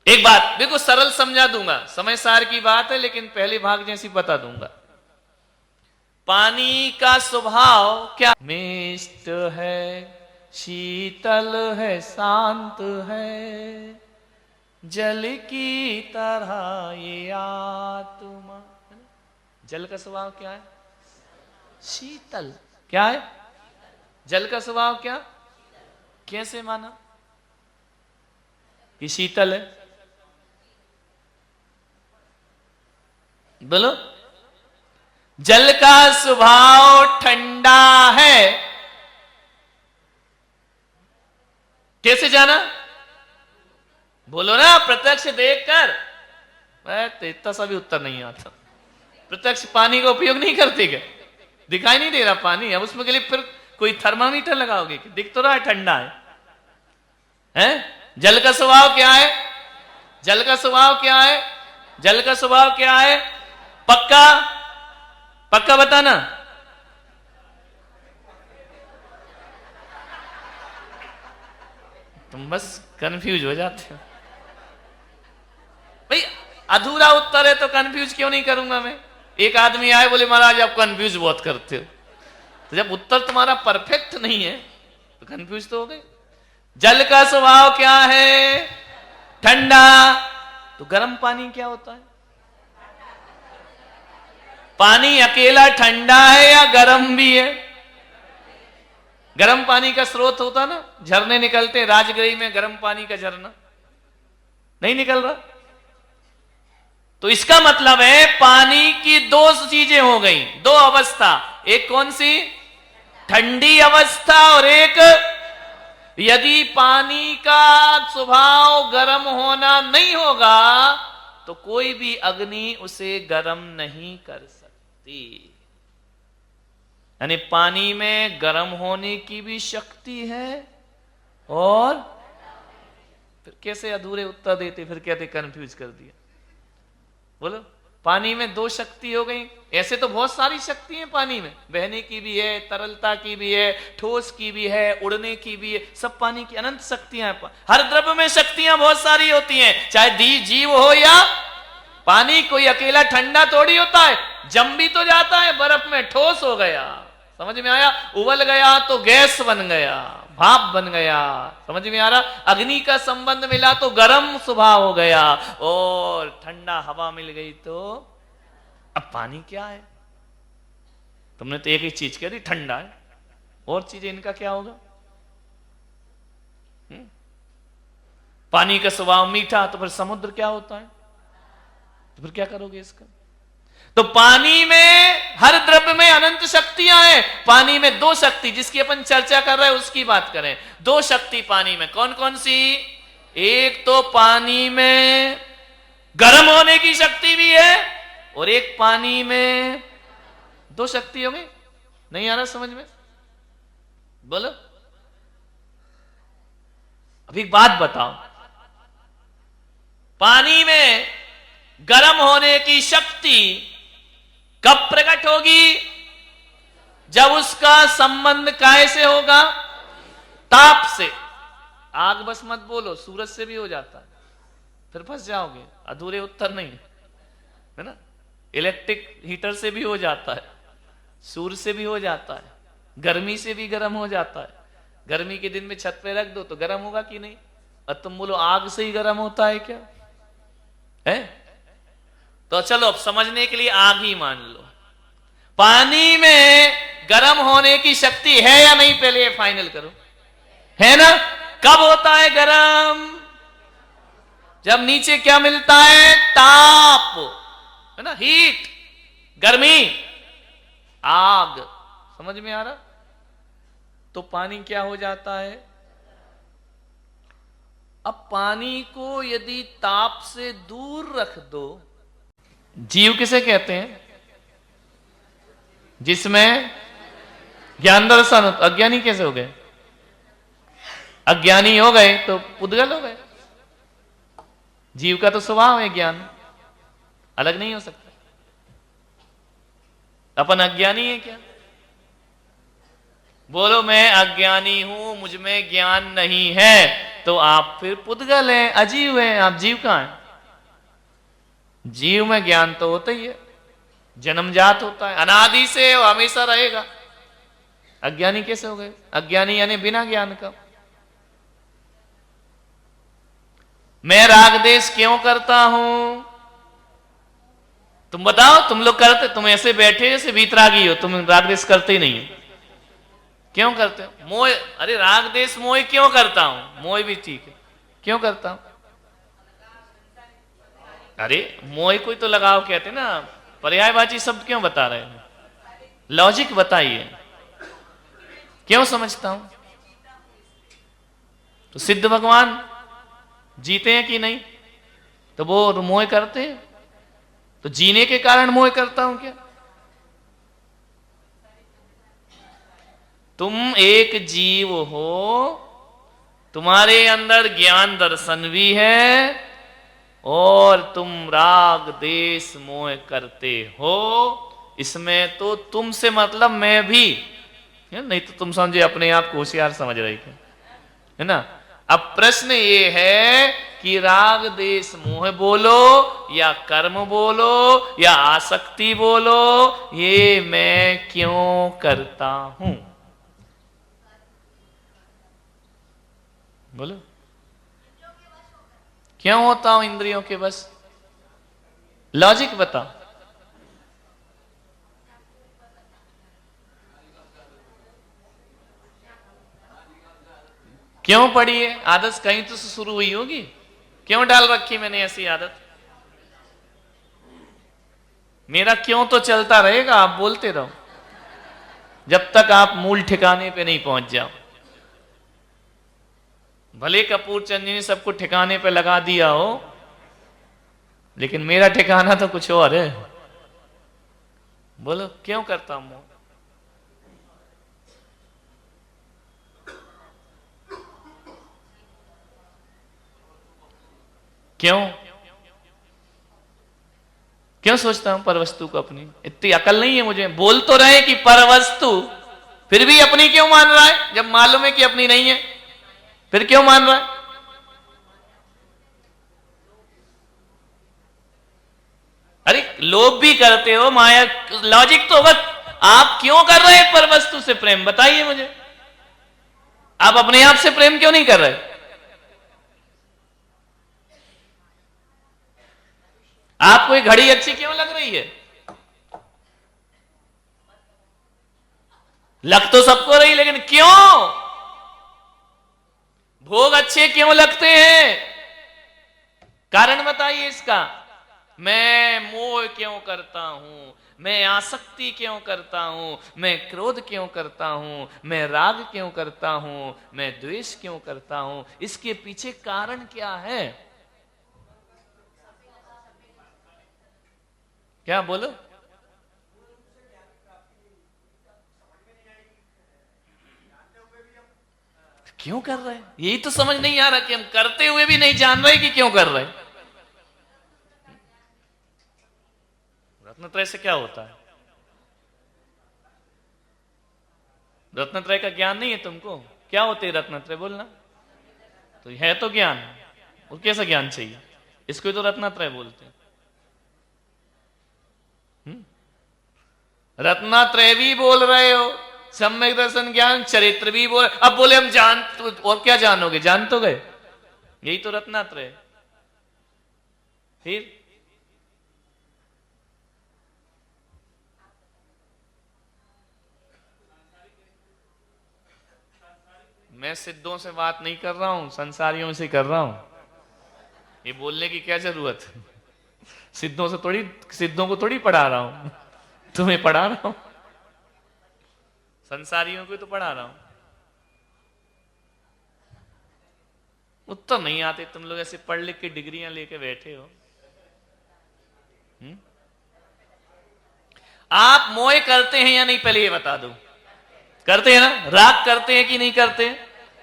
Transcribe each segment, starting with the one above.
एक बात बिल्कुल सरल समझा दूंगा, समय सार की बात है लेकिन पहले भाग जैसी बता दूंगा। पानी का स्वभाव क्या? मिष्ट है, शीतल है, शांत है, जल की तरह ये आत्मा। जल का स्वभाव क्या है? शीतल। क्या है? जल का स्वभाव क्या? कैसे माना कि शीतल है? बोलो। जल का स्वभाव ठंडा है। कैसे जाना? बोलो ना, प्रत्यक्ष देखकर। तो इतना सा भी उत्तर नहीं आता। प्रत्यक्ष पानी का उपयोग नहीं करते क्या? दिखाई नहीं दे रहा पानी, अब उसमें के लिए फिर कोई थर्मामीटर लगाओगे? दिख तो रहा है ठंडा है, हैं? जल का स्वभाव क्या है? जल का स्वभाव क्या है? जल का स्वभाव क्या है? पक्का पक्का बताना। तुम बस कंफ्यूज हो जाते हो भाई। अधूरा उत्तर है तो कंफ्यूज क्यों नहीं करूंगा मैं? एक आदमी आए बोले महाराज आप कंफ्यूज बहुत करते हो। तो जब उत्तर तुम्हारा परफेक्ट नहीं है तो कंफ्यूज तो हो गए। जल का स्वभाव क्या है? ठंडा। तो गर्म पानी क्या होता है? पानी अकेला ठंडा है या गर्म भी है? गर्म पानी का स्रोत होता ना, झरने निकलते, राजगिरी में गर्म पानी का झरना नहीं निकल रहा। तो इसका मतलब है पानी की दो चीजें हो गई, दो अवस्था। एक कौन सी? ठंडी अवस्था, और एक, यदि पानी का स्वभाव गर्म होना नहीं होगा तो कोई भी अग्नि उसे गर्म नहीं कर सकती। यानी पानी में गर्म होने की भी शक्ति है। और फिर कैसे अधूरे उत्तर देते, फिर कहते कंफ्यूज कर दिया। बोलो, पानी में दो शक्ति हो गई। ऐसे तो बहुत सारी शक्ति है पानी में, बहने की भी है, तरलता की भी है, ठोस की भी है, उड़ने की भी है, सब पानी की अनंत शक्तियां हैं। हर द्रव्य में शक्तियां बहुत सारी होती हैं, चाहे जीव हो या पानी। कोई अकेला ठंडा थोड़ी होता है, जम भी तो जाता है बर्फ में, ठोस हो गया। समझ में आया? उबल गया तो गैस बन गया, भाप बन गया। समझ में आ रहा? अग्नि का संबंध मिला तो गर्म स्वभाव हो गया, और ठंडा हवा मिल गई तो अब पानी क्या है? तुमने तो एक ही चीज कह दी, ठंडा है, और चीजें इनका क्या होगा? पानी का स्वभाव मीठा, तो फिर समुद्र क्या होता है? तो फिर क्या करोगे इसका? तो पानी में, हर द्रव्य में अनंत शक्तियां हैं। पानी में दो शक्ति जिसकी अपन चर्चा कर रहे हैं उसकी बात करें। दो शक्ति पानी में कौन कौन सी? एक तो पानी में गर्म होने की शक्ति भी है, और एक पानी में दो शक्ति हो गई। नहीं आ रहा समझ में? बोलो। अभी एक बात बताओ, पानी में गर्म होने की शक्ति कब प्रकट होगी? जब उसका संबंध काय से होगा? ताप से। आग बस मत बोलो, सूरज से भी हो जाता है, फिर फंस जाओगे। अधूरे उत्तर नहीं है ना? इलेक्ट्रिक हीटर से भी हो जाता है, सूर्य से भी हो जाता है, गर्मी से भी गर्म हो जाता है। गर्मी के दिन में छत पे रख दो तो गर्म होगा कि नहीं? और तुम बोलो आग से ही गर्म होता है क्या? है? तो चलो अब समझने के लिए आग ही मान लो। पानी में गर्म होने की शक्ति है या नहीं? पहले ये फाइनल करो, है ना? कब होता है गर्म? जब नीचे क्या मिलता है? ताप, है ना? हीट, गर्मी, आग। समझ में आ रहा? तो पानी क्या हो जाता है? अब पानी को यदि ताप से दूर रख दो, जीव किसे कहते हैं? जिसमें ज्ञान दर्शन हो। अज्ञानी कैसे हो गए? अज्ञानी हो गए तो पुद्गल हो गए। जीव का तो स्वभाव है ज्ञान, अलग नहीं हो सकता। अपन अज्ञानी है क्या? बोलो मैं अज्ञानी हूं, मुझ में ज्ञान नहीं है, तो आप फिर पुद्गल हैं, अजीव हैं। आप जीव कहां हैं? जीव में ज्ञान तो होता ही है, जन्मजात होता है, अनादि से हमेशा रहेगा। अज्ञानी कैसे हो गए? अज्ञानी यानी बिना ज्ञान का। मैं राग देश क्यों करता हूं? तुम बताओ, तुम लोग करते? तुम ऐसे बैठे जैसे वीतरागी हो, तुम राग देश करते ही नहीं हो। क्यों करते हो? मोह। अरे राग देश मोह क्यों करता हूं? मोह भी ठीक है, क्यों करता हूं? अरे मोह कोई तो लगाव कहते ना, पर्यायवाची शब्द क्यों बता रहे हैं? लॉजिक बताइए, क्यों समझता हूं? तो सिद्ध भगवान जीते हैं कि नहीं? तो वो मोह करते हैं, तो जीने के कारण मोह करता हूं क्या? तुम एक जीव हो, तुम्हारे अंदर ज्ञान दर्शन भी है, और तुम राग देश मोह करते हो। इसमें तो तुमसे मतलब मैं भी, नहीं तो तुम समझे अपने आप को होशियार समझ रहे क्या, है ना? अब प्रश्न ये है कि राग देश मोह बोलो या कर्म बोलो या आसक्ति बोलो, ये मैं क्यों करता हूं? बोलो, क्यों होता हूं इंद्रियों के बस? लॉजिक बताओ। क्यों पड़ी है आदत? कहीं तो शुरू हुई होगी। क्यों डाल रखी मैंने ऐसी आदत? मेरा क्यों तो चलता रहेगा, आप बोलते रहो जब तक आप मूल ठिकाने पे नहीं पहुंच जाओ। भले कपूर चंद जी ने सबको ठिकाने पे लगा दिया हो, लेकिन मेरा ठिकाना तो कुछ और है। बोलो, क्यों करता हूं? क्यों क्यों सोचता हूं परवस्तु को अपनी? इतनी अकल नहीं है मुझे। बोल तो रहे कि परवस्तु, फिर भी अपनी क्यों मान रहा है? जब मालूम है कि अपनी नहीं है, फिर क्यों मान रहा है? अरे लोभ भी करते हो, माया। लॉजिक तो होगा। आप क्यों कर रहे हैं परवस्तु से प्रेम? बताइए मुझे। आप अपने आप से प्रेम क्यों नहीं कर रहे? आपको ये घड़ी अच्छी क्यों लग रही है? लग तो सबको रही, लेकिन क्यों? भोग अच्छे क्यों लगते हैं? कारण बताइए इसका। मैं मोह क्यों करता हूं? मैं आसक्ति क्यों करता हूं? मैं क्रोध क्यों करता हूं? मैं राग क्यों करता हूं? मैं द्वेष क्यों करता हूं? इसके पीछे कारण क्या है? क्या बोलो? क्यों कर रहे हैं? यही तो समझ नहीं आ रहा कि हम करते हुए भी नहीं जान रहे कि क्यों कर रहे हैं। रत्नत्रय से क्या होता है? रत्नत्रय का ज्ञान नहीं है तुमको? क्या होते है रत्नत्रय? बोलना तो है, तो ज्ञान। और कैसा ज्ञान चाहिए? इसको तो रत्नत्रय बोलते हैं। रत्नत्रय भी बोल रहे हो, सम्यक दर्शन ज्ञान चरित्र भी बोल। अब बोले हम जान तो, और क्या जानोगे? जान तो गए, यही तो रत्नत्रय। फिर मैं सिद्धों से बात नहीं कर रहा हूं, संसारियों से कर रहा हूं। ये बोलने की क्या जरूरत है? सिद्धों से थोड़ी, सिद्धों को थोड़ी पढ़ा रहा हूं, तुम्हें पढ़ा रहा हूं। संसारियों को तो पढ़ा रहा हूं। उत्तर नहीं आते तुम लोग, ऐसे पढ़ लिख के डिग्रियां लेके बैठे हो। आप मोह करते हैं या नहीं, पहले ये बता दो। करते हैं ना? राग करते हैं कि नहीं करते?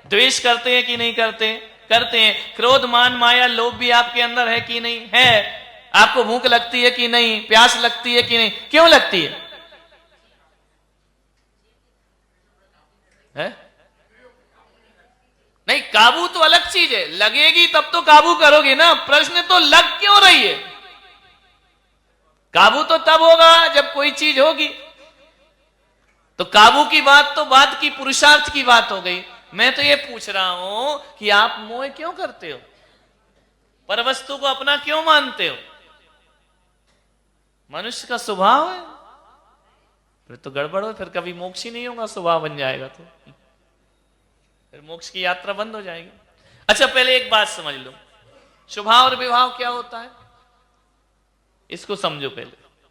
द्वेष करते हैं कि नहीं करते? करते हैं। क्रोध मान माया लोभ भी आपके अंदर है कि नहीं है? आपको भूख लगती है कि नहीं? प्यास लगती है कि नहीं? क्यों लगती है? नहीं, काबू तो अलग चीज है, लगेगी तब तो काबू करोगे ना। प्रश्न तो लग क्यों रही है? काबू तो तब होगा जब कोई चीज होगी। तो काबू की बात तो बात की, पुरुषार्थ की बात हो गई। मैं तो ये पूछ रहा हूं कि आप मोह क्यों करते हो? परवस्तु को अपना क्यों मानते हो? मनुष्य का स्वभाव है, फिर तो गड़बड़ हो, फिर कभी मोक्ष ही नहीं होगा, स्वभाव बन जाएगा तो फिर मोक्ष की यात्रा बंद हो जाएगी। अच्छा, पहले एक बात समझ लो, स्वभाव और विभाव क्या होता है, इसको समझो पहले।